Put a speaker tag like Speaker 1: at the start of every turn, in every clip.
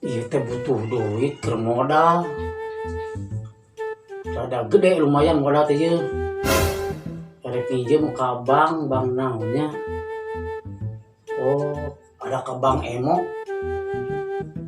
Speaker 1: Iya teh butuh duit keur modal. Rada gede lumayan modal teh ieu. Karek pinjem ka bank naonnya. Oh, ada ke bank Emo.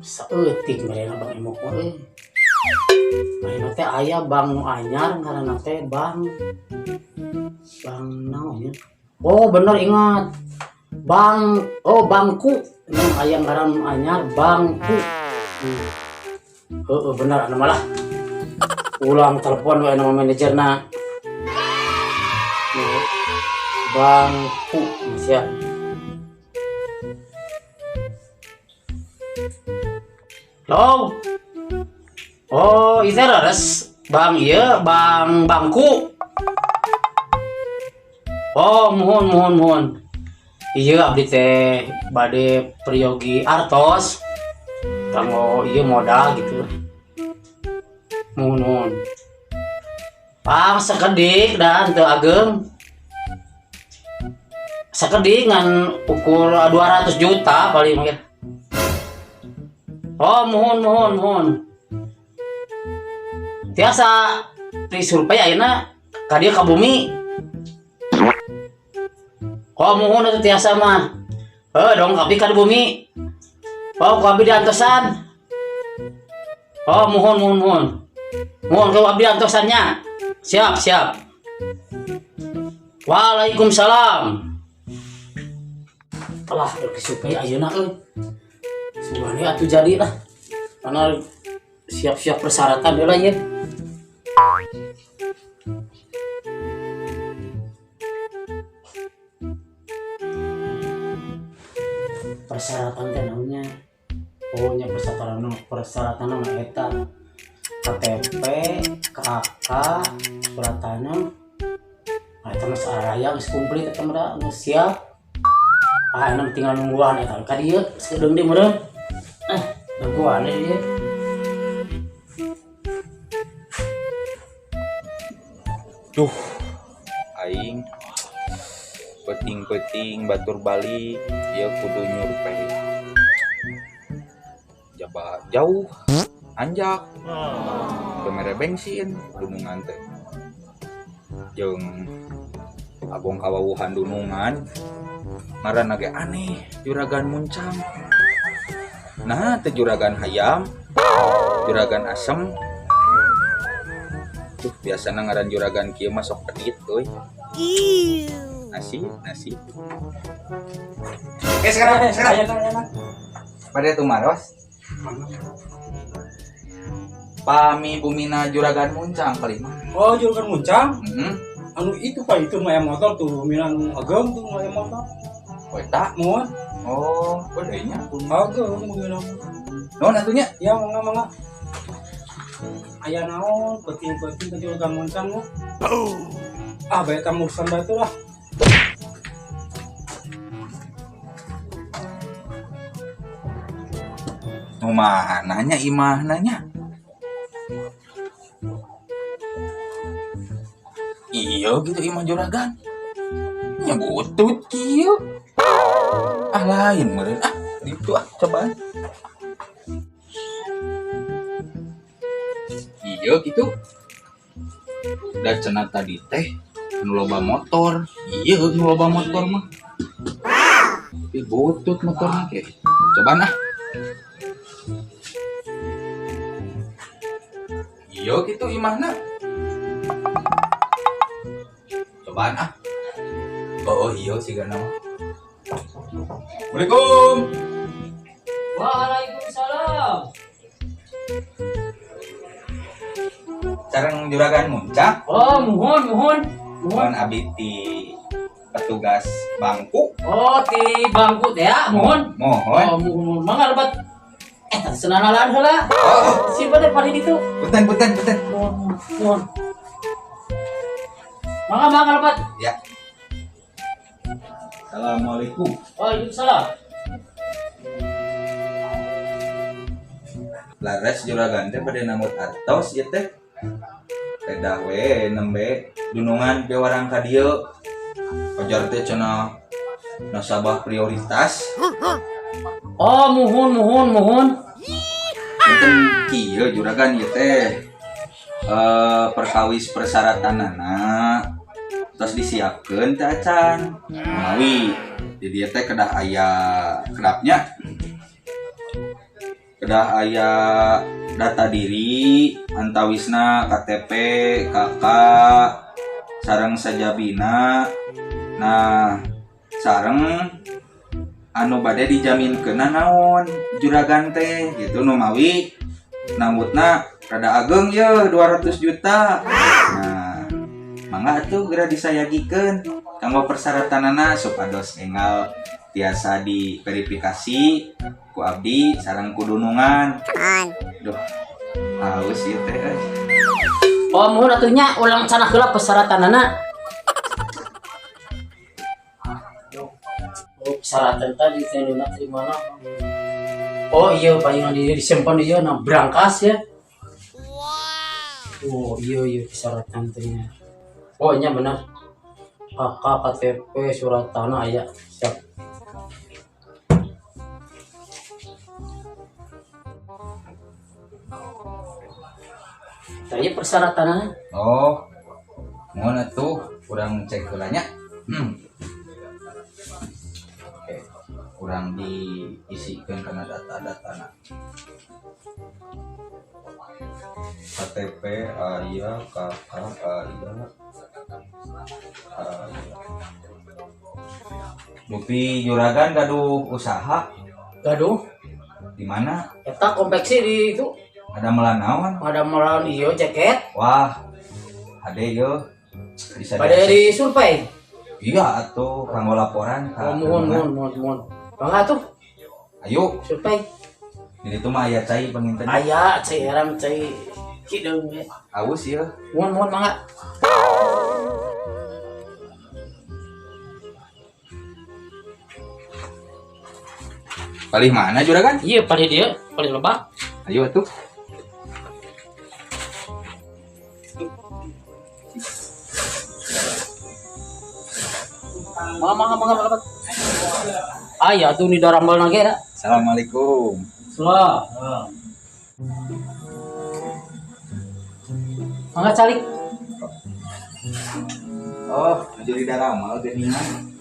Speaker 1: Saeutik mereka bank Emo mah euy. Ayeuna teh aya bank nu anyar ngaranna teh bank naonnya. Oh, bener ingat. Bangku. Ini aya ngaran anyar bangku. Bener anu malah. Ulang telepon we nama manajerna. Bangku sia. Halo. Oh, itu res bang ieu, bangku. Oh, mohon. Iya abdi teh bade priyogi artos. Kanggo ieu modal gitu. Mohon. Sakedik dan teu ageng. Sakedik ngan ukur 200 juta paling mungkin. Oh, mohon. Tiasa disurvei ayeuna ka dieu ka bumi. Oh, mohon itu tiasa mah. Dong abdi ka bumi. Oh, ku abdi diantosan. Oh, mohon. Mohon ku abdi antosannya. Siap. Waalaikumsalam. Telah disurvei ayeuna euy. Suwane atuh jadi lah. Karena siap-siap persyaratan deui lah ieu. Persyaratan teh naonnya? Oh nya persyaratan mah eta KTP, KK, surat tanah. Eta mah saraya geus komplit eta mah geus siap. Enak tinggal nungguan eta ka dieu sedeung di meureun. Nungguan dieu.
Speaker 2: Duh, aing peting batur balik ya kudu nyurvei jaba jauh anjak kemere bensin dunungan teh jeung abong kawawuhan dunungan ngaranna ge aneh juragan muncang nah teh juragan hayam juragan asem tuh biasana ngaran juragan kieu mah sok pedit euy nasi sekarang pada tumaros pami bumina juragan muncang kali mah.
Speaker 3: Oh, juragan muncang? Anu itu pak itu maya motor tuh buminan agam tuh maya motor.
Speaker 2: Oh tak
Speaker 3: Mohon.
Speaker 2: oh bedanya
Speaker 3: Agam buminan.
Speaker 2: non atunya
Speaker 3: Ya mangga aya naon penting ke juragan muncang mah. Bae kamu urusan batu lah.
Speaker 2: nanya imah nanya iya gitu imah juragan nya butut kieu lain meureun gitu cobaan iya gitu da cenah tadi teh nu loba motor iya nu loba motor mah tapi butut motornya ke cobaan iya gitu imahna cobaan oh iya sih gana mah Assalamualaikum.
Speaker 1: Waalaikumsalam.
Speaker 2: Sareng juragan muncak
Speaker 1: Oh, mohon.
Speaker 2: mohon abdi ti petugas bangku
Speaker 1: Oh, ti bangku teh ya, mohon.
Speaker 2: mohon
Speaker 1: Mohon. Mangga lebat. Senanalan heula. Si bade pari ditu.
Speaker 2: punten
Speaker 1: Mohon. Mangga lebat.
Speaker 2: ya. Assalamualaikum.
Speaker 1: Waalaikumsalam.
Speaker 2: Laras juragan teh pada namut artos ieu teh kedah we nembe dunungan ke warang ka dieu pajar teh cenah nasabah prioritas
Speaker 1: Oh, muhun.
Speaker 2: Enten kieu juragan ieu teh perkawis persyaratanana terus disiapkeun teh acan. Mawi di dieu teh kedah aya kedapnya. Kedah aya data diri antawisna KTP, KK, sareng sajabina. Nah, sareng anu bade dijaminkeun naon juragan teh gitu nu mawi nambutna rada ageng ye 200 juta. Nah, mangga atuh geura disayagikeun kanggo persyaratanana supados enggal tiasa diverifikasi ku abdi sareng ku dunungan. Duh, haus ieu teh.
Speaker 1: Oh, muhun atuh nya ulang cenah heula persyaratanana. Oh, persyaratan tadi teh dina terima mana? Oh iya, palingan dia disimpan dia nah berangkas ya. Oh iya persyaratan teh. Oh nya benar. KK, KTP, surat tanah aya. Siap. Tanya persyaratannya.
Speaker 2: Oh, mohon atuh kurang cek heula nya. Oke, kurang diisikeun kana data-datana. KTP aya, KK aya. Dupi juragan gaduh usaha.
Speaker 1: Gaduh.
Speaker 2: Di mana?
Speaker 1: Eta konveksi di itu.
Speaker 2: Ada melanawan.
Speaker 1: Ada melawan iyo jaket.
Speaker 2: Wah, ade yo. Bisa
Speaker 1: Pada di survei.
Speaker 2: Iya atuh kanggo laporan ka.
Speaker 1: Mohon. Bangga tuh.
Speaker 2: Ayo,
Speaker 1: survei.
Speaker 2: di ditu mah aya cai penginten.
Speaker 1: Aya cai herang cai hideung we.
Speaker 2: Aus ya.
Speaker 1: Mohon bangga.
Speaker 2: Palih mana juragan?
Speaker 1: Iya, palih dia, palih lebah.
Speaker 2: Ayo atuh.
Speaker 1: Mangga lebat. Aya tuh di darambal nage da.
Speaker 2: Assalamualaikum.
Speaker 1: Salah. Mangga calik.
Speaker 2: Oh, jadi daramal geuningan.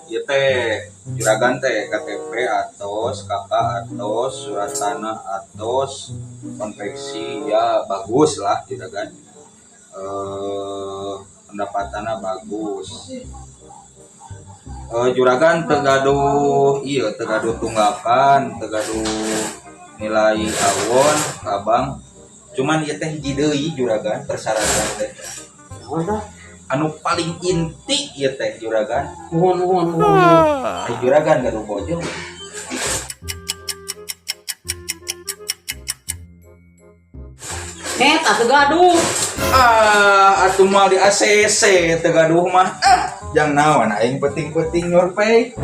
Speaker 2: Ieu teh juragan teh KTP atos, KK atos, surat tanah atos, konveksi ya bagus lah juragan. Pendapatannya bagus. Juragan tegaduh tunggakan, tegaduh nilai awon kabang. Cuman ieu teh hiji deui juragan persyaratan teh. Anu paling inti ieu teh juragan.
Speaker 1: Mohon.
Speaker 2: Juragan gaduh bojo.
Speaker 1: Atuh gaduh.
Speaker 2: Atuh mal di ACC teu gaduh mah. Jang naon aing penting-penting nyurvei.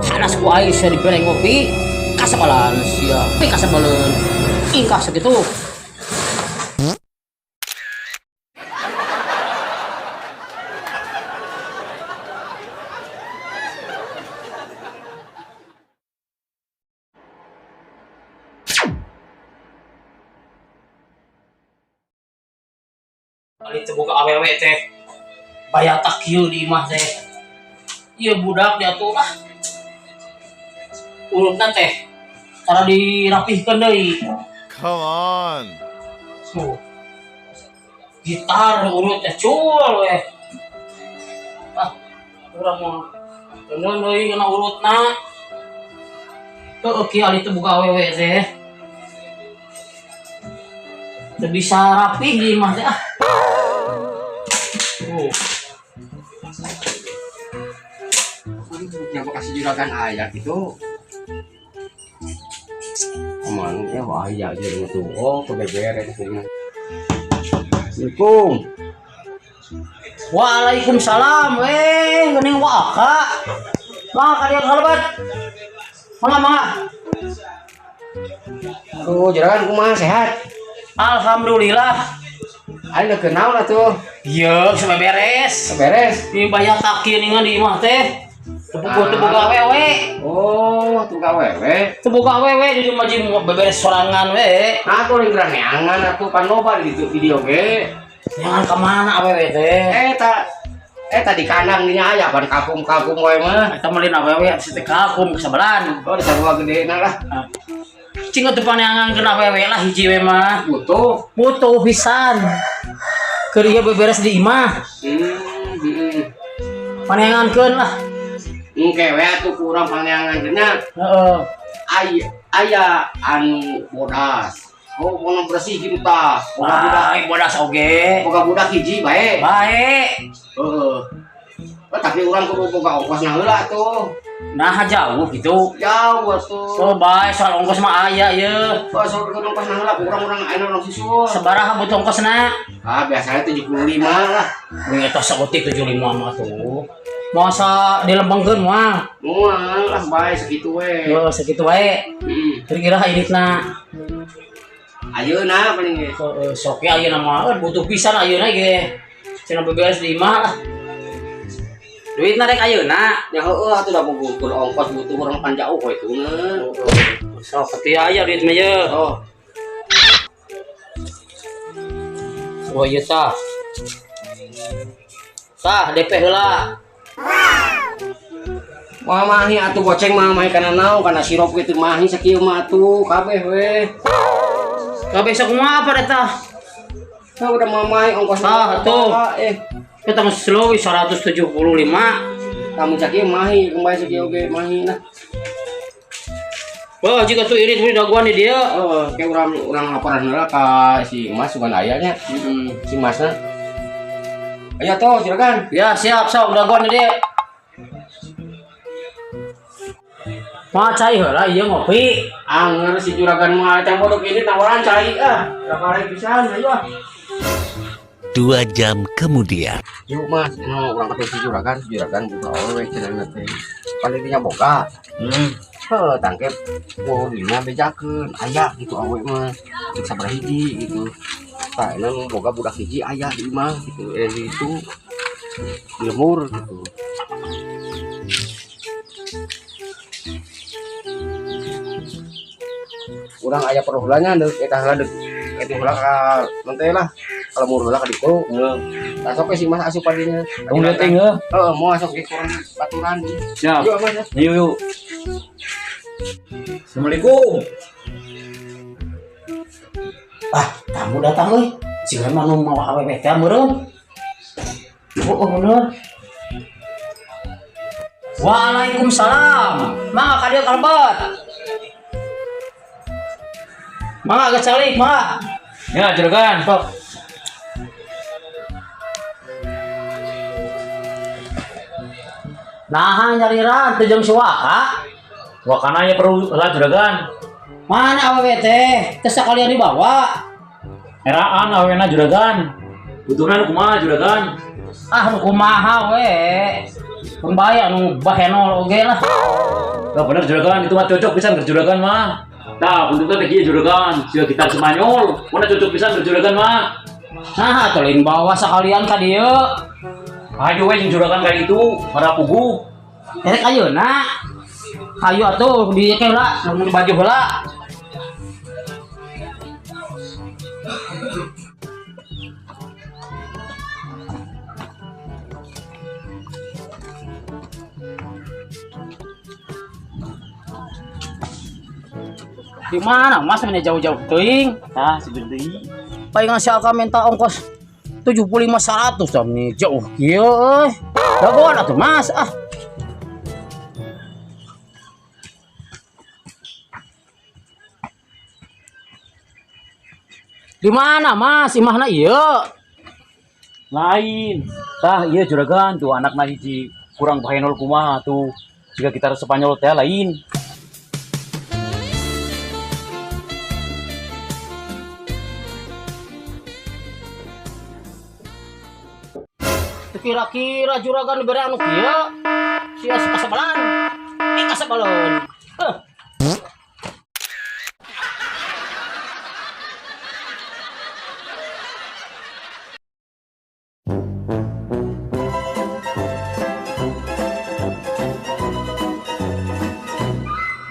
Speaker 1: Panas ku aya sia dibere ngopi. Kasabalan sia. Kasabalan. Ingkah sakitu. Kali itu buka awewe teh bayatak kieu di imah teh. Ieu budak diatur lah. Urutna teh cara dirapihkeun deui.
Speaker 4: Come on.
Speaker 1: Gitar urut teh cul we. Urang mah bener deui kana urutna. Teu kieu ali teh buka awewe teh. Teu bisa rapih di imah teh ah.
Speaker 3: Yang kasih juragan ayah itu aman ya ayah aja dengan tuh oh kebeberes Assalamualaikum.
Speaker 1: Waalaikumsalam geuning waka. Mangga kalian halebat. Mangga.
Speaker 3: Aduh juragan kumaha sehat?
Speaker 1: Alhamdulillah.
Speaker 3: Aing kenal lah tuh.
Speaker 1: Iya, sampai beres.
Speaker 3: Beres.
Speaker 1: Ini banyak takin dengan di imah teh. Tepuk awewe.
Speaker 5: Oh, tuh awewe.
Speaker 1: Tepuk awewe di rumah jim beberes sorangan we.
Speaker 5: Nah, tuh lingkaran neangan atuh pan loba di video ge.
Speaker 1: Jangan kemana awewe teh?
Speaker 5: Tadi kandang dinya aya pan kakung we mah.
Speaker 1: Kita melin awewe abis teh kakum kesabaran.
Speaker 5: Oh, di sarua gedena lah.
Speaker 1: Cing atuh paneangan kena awewe lah hiji we mah.
Speaker 5: Butuh
Speaker 1: Pisan. Keur ieu beberes di imah. Paneangankeun lah.
Speaker 5: Engke we atuh kurang paneangankeunna.
Speaker 1: Heeh.
Speaker 5: Aya anu bodas. Oh, mau bersih gitu tah.
Speaker 1: Baik bodas oge.
Speaker 5: Boga budak hiji bae.
Speaker 1: Baik.
Speaker 5: Tapi urang kudu boga ongkosna heula tuh.
Speaker 1: Nah jauh gitu.
Speaker 5: Jauh atuh.
Speaker 1: Oh baik soal ongkos mah aya ye.
Speaker 5: Soal kudu ongkosna heula urang aya nu susul.
Speaker 1: Sabaraha butuh ongkosna?
Speaker 5: Biasanya 75 lah.
Speaker 1: Ini eta saeutik 75 mah tuh. Masa dilempengkeun mah.
Speaker 5: Moal lah bae sakitu we.
Speaker 1: Yo sakitu wae. Kira-kira haiditna.
Speaker 5: Ayeuna paling ge.
Speaker 1: Sok ya ayeuna mah butuh pisan ayeuna ge. Cenah beberes di imah lah. Duitna rek ayeuna.
Speaker 5: Ya heueuh atuh da butuh ongkos butuh urang pan jauh we itu na.
Speaker 1: Sok peti aya duit mah ye. Oh ieu tah. Tah DP heula.
Speaker 5: Wah mahi atuh goceng mah mahi kana naon kana sirop kitu mahi sakieu mah atuh kabeh we.
Speaker 1: Kabeh sok kumaha apa eta?
Speaker 5: Nah, udah mamai ongkos
Speaker 1: tuh. Kita masih slow 175.
Speaker 5: Kamu sakieu mahi kembali sakieu ge mahi nah.
Speaker 1: Wah, jika tuh irit udah gua nih dia.
Speaker 5: Kayak urang laporan heula ka si Mas sugan aya nya. Si Masna. Ayo tuh, silakan.
Speaker 1: Ya, siap, sok udah gua nih dia. Mah cai heula ieu ngopi.
Speaker 5: Anger si juragan mah can bodok ini tawaran cai Rakarek pisan ayo.
Speaker 6: 2 jam kemudian.
Speaker 5: Yuk Mas, urang ketemu si juragan buka we cenah teh. Paling dinya boga. Tangkep dina bejakeun aya gitu awe mah. Cek sabaraha hiji gitu. Tah enak boga budak hiji aya di imah gitu. Itu lemur gitu. Urang aya perhulanya deuk eta heula deuk eta heula ka nanti lah kalau mur heula ka diku heeh sok si Mas asup padinya
Speaker 3: Tong lihat teh heuh.
Speaker 5: mau masuk ke kurang baturan
Speaker 3: Siap.
Speaker 5: yuk Mas
Speaker 3: Yuk. Assalamualaikum.
Speaker 1: Tamu datang euy. Siga mah nu mau awewe teh meureun. Oh bener. Waalaikumsalam. Mangga ka dieu kalbat. Mangga gecalik, mangga.
Speaker 3: Ya, juragan.
Speaker 1: Sok. Nah, nyariran teu jeung suaka.
Speaker 3: Wakana ya perlu lah juragan.
Speaker 1: Mana awewe teh? Teu sakalian dibawa.
Speaker 3: Eraan awena juragan. Butuhna nu kumaha juragan?
Speaker 1: Nu kumaha we. Pembaya nu bahenol oge lah.
Speaker 3: Nah, bener juragan itu mah cocok pisan ke juragan mah. Nah, bentuknya teh kieu juragan, siga kita Spanyol. Mana cocok pisan ke juragan mah.
Speaker 1: Nah, teuing bawa sakalian ka dieu.
Speaker 3: Ayo we jeung juragan kayak itu, pada pugu.
Speaker 1: Rek ayeuna. Ayo atuh di ieu heula, nu baju heula. Di mana Mas mana jauh-jauh teuing?
Speaker 3: Tah, segede.
Speaker 1: Palingan si Aka minta ongkos 75.100 nih jauh kieu euy. Dagoan atuh Mas Di mana Mas? Imahna ieu.
Speaker 3: Lain. Tah, iya juragan tuh anakna hiji kurang bahenol kumaha tuh. Jika kita Spanyol teh lain.
Speaker 1: Kira-kira juragan bere anu kieu. Sia kasabalan. Kasabalan.